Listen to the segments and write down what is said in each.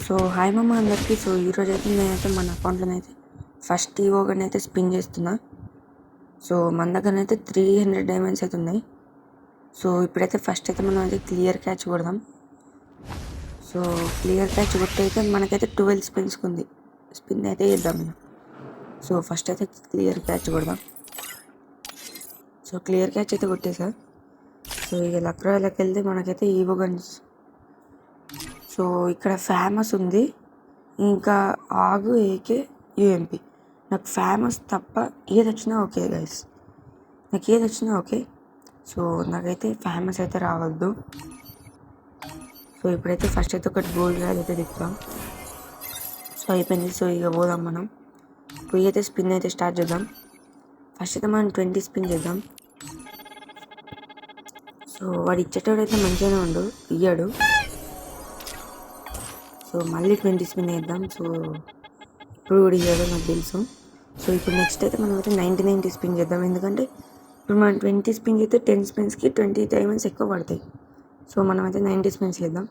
So hi మమ్మ అందరికీ. So ఈరోజైతే నేనైతే మన అకౌంట్లోనైతే ఫస్ట్ ఈవోగాని అయితే స్పిన్ చేస్తున్నా. సో మన దగ్గరనైతే 300 డైమండ్స్ అయితే ఉన్నాయి. సో ఇప్పుడైతే ఫస్ట్ అయితే మనం అయితే క్లియర్ క్యాచ్ కొడదాం. సో క్లియర్ క్యాచ్ కొట్టయితే మనకైతే 12 స్పిన్స్కి ఉంది. స్పిన్ అయితే చేద్దాం మనం. సో ఫస్ట్ అయితే క్లియర్ క్యాచ్ కొడదాం. సో క్లియర్ క్యాచ్ అయితే కొట్టేసా. సో ఇక లక్ రాయల్కి వెళ్తే మనకైతే ఈవోగన్స్. సో ఇక్కడ ఫేమస్ ఉంది, ఇంకా ఆగు, ఏకే, యూఎంపీ. నాకు ఫేమస్ తప్ప ఏది వచ్చినా ఓకే గైస్, నాకు ఏది వచ్చినా ఓకే. సో నాకైతే ఫేమస్ అయితే రావద్దు. సో ఇప్పుడైతే ఫస్ట్ అయితే ఒకటి గోల్డ్ రాయల్ అయితే దిగుతాం. సో అయిపోయింది. సో ఇక పోదాం మనం. పోయి అయితే స్పిన్ అయితే స్టార్ట్ చేద్దాం. ఫస్ట్ అయితే మనం 20 స్పిన్ చేద్దాం. సో వాడు ఇచ్చేటోడైతే మంచిగానే ఉండు, ఇయ్యాడు. సో మళ్ళీ 20 స్పిన్ వేద్దాం. సో ఇప్పుడు కూడా ఇవ్వడం నాకు తెలుసు. సో ఇప్పుడు నెక్స్ట్ అయితే మనం అయితే 90 స్పిన్ చేద్దాం. ఎందుకంటే ఇప్పుడు మనం 20 స్పిన్ చేస్తే 10 స్పిన్స్కి 20 డైమండ్స్ ఎక్కువ పడతాయి. సో మనం అయితే 90 స్పిన్స్ చేద్దాం.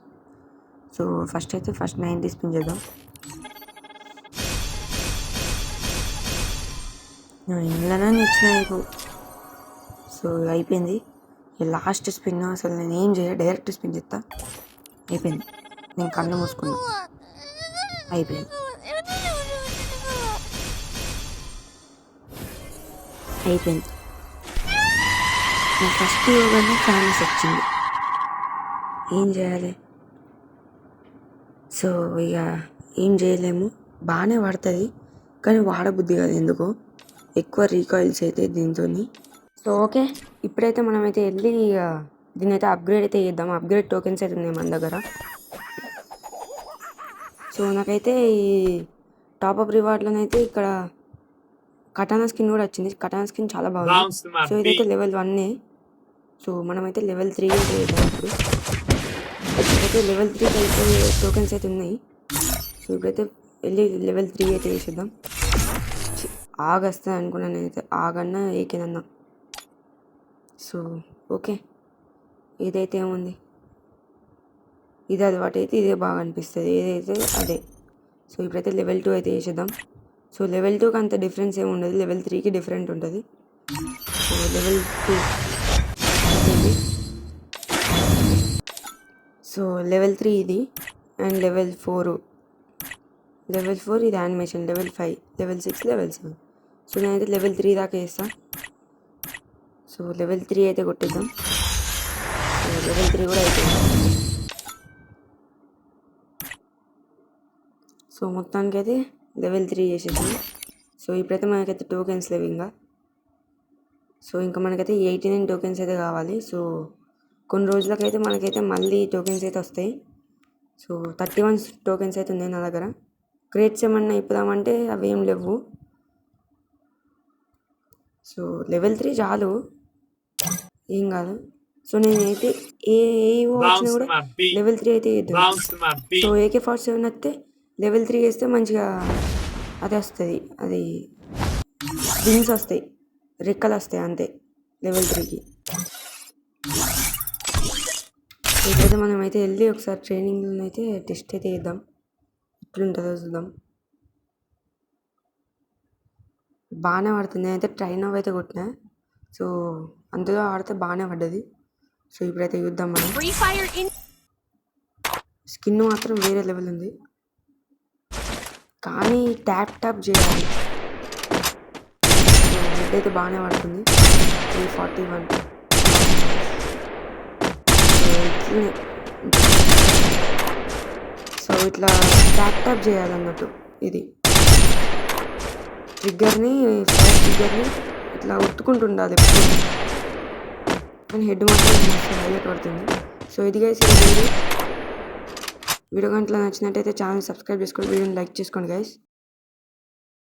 సో ఫస్ట్ 90 స్పిన్ చేద్దాం. ఇందులోనే ఇచ్చినా నీకు. సో అయిపోయింది. లాస్ట్ స్పిన్ అసలు నేను ఏం చేయ, డైరెక్ట్ స్పిన్ చేస్తా. అయిపోయింది. నేను కళ్ళు మూసుకున్నా. అయిపోయింది. నా ఫస్ట్ యోగానే ఫేమస్ వచ్చింది. ఏం చేయాలి? సో ఇక ఏం చేయలేము. బాగానే పడుతుంది కానీ వాడబుద్ధి కాదు ఎందుకో. ఎక్కువ రీకాయిల్స్ అయితే దీంతో. సో ఓకే, ఇప్పుడైతే మనమైతే వెళ్ళి దీన్ని అయితే అప్గ్రేడ్ అయితే చేద్దాం. అప్గ్రేడ్ టోకెన్స్ అయితే ఉన్నాయి మన దగ్గర. సో నాకైతే ఈ టాప్అప్ రివార్డ్లోనైతే ఇక్కడ కటానా స్కిన్ కూడా వచ్చింది. కటానా స్కిన్ చాలా బాగుంది. సో ఇదైతే లెవెల్ 1. సో మనమైతే లెవెల్ 3 అయితే వేద్దాం. ఇప్పుడైతే లెవెల్ 3 అయితే టోకెన్స్ అయితే ఉన్నాయి. సో ఇప్పుడైతే వెళ్ళి లెవెల్ 3 అయితే వేసేద్దాం. ఆగస్తా అనుకున్నాను నేనైతే, ఆగన్నా ఏకేనన్నా. సో ఓకే, ఏదైతే ఏముంది, ఇది అది వాటి అయితే ఇదే బాగా అనిపిస్తుంది, ఏదైతే అదే. సో ఇప్పుడైతే లెవెల్ 2 అయితే వేసేద్దాం. సో లెవెల్ 2కి అంత డిఫరెన్స్ ఏమి ఉండదు, లెవెల్ 3కి డిఫరెంట్ ఉంటుంది. సో లెవెల్ 2 సో లెవెల్ 3 ఇది, అండ్ లెవెల్ 4 ఇది animation. Level 5, level 6, level 7. So నేనైతే లెవెల్ 3 దాకా వేస్తాను. సో లెవెల్ 3 అయితే కొట్టేద్దాం. సో లెవెల్ 3 కూడా అయిపోయింది. సో మొత్తానికి అయితే లెవెల్ 3 చేసేద్దాం. సో ఇప్పుడైతే మనకైతే టోకెన్స్ లేవు ఇంకా. సో ఇంకా మనకైతే 89 టోకెన్స్ అయితే కావాలి. సో కొన్ని రోజులకైతే మనకైతే మళ్ళీ టోకెన్స్ అయితే వస్తాయి. సో 31 టోకెన్స్ అయితే ఉన్నాయి నా దగ్గర. క్రేట్స్ ఏమన్నా ఇప్పుదామంటే అవి ఏం లేవు. సో లెవెల్ 3 చాలు, ఏం కాదు. సో నేనైతే ఏ వచ్చినా కూడా లెవెల్ 3 అయితే వేద్దాం. సో AK-47 వస్తే లెవెల్ 3 వేస్తే మంచిగా అది వస్తుంది, అది వింగ్స్ వస్తాయి, రెక్కలు వస్తాయి అంతే లెవెల్ 3కి. ఇప్పుడైతే మనం అయితే వెళ్ళి ఒకసారి ట్రైనింగ్లో అయితే టెస్ట్ అయితే వేద్దాం, ఎట్లుంటుందో చూద్దాం. బాగానే పడుతుంది. నేనైతే ట్రైన్ అవ్ అయితే కొట్టినా. సో అందులో ఆడితే బాగానే పడ్డది. సో ఇప్పుడైతే చూద్దాం మనం. స్కిన్ మాత్రం వేరే లెవెల్ ఉంది, కానీ ట్యాప్ చేయాలి. హెడ్ అయితే బాగానే పడుతుంది. 341. సో ఇట్లా ట్యాప్ చేయాలన్నట్టు. ఇది ట్రిగ్గర్ని ఇట్లా ఒత్తుకుంటుండాలి ఎప్పుడు, కానీ హెడ్ మాత్రం హైలైట్ పడుతుంది. సో ఇది గైస్ వీడియో గంటలో నచ్చినట్టయితే ఛానల్ సబ్స్క్రైబ్ చేసుకోండి, వీడియోని లైక్ చేసుకోండి గైస్.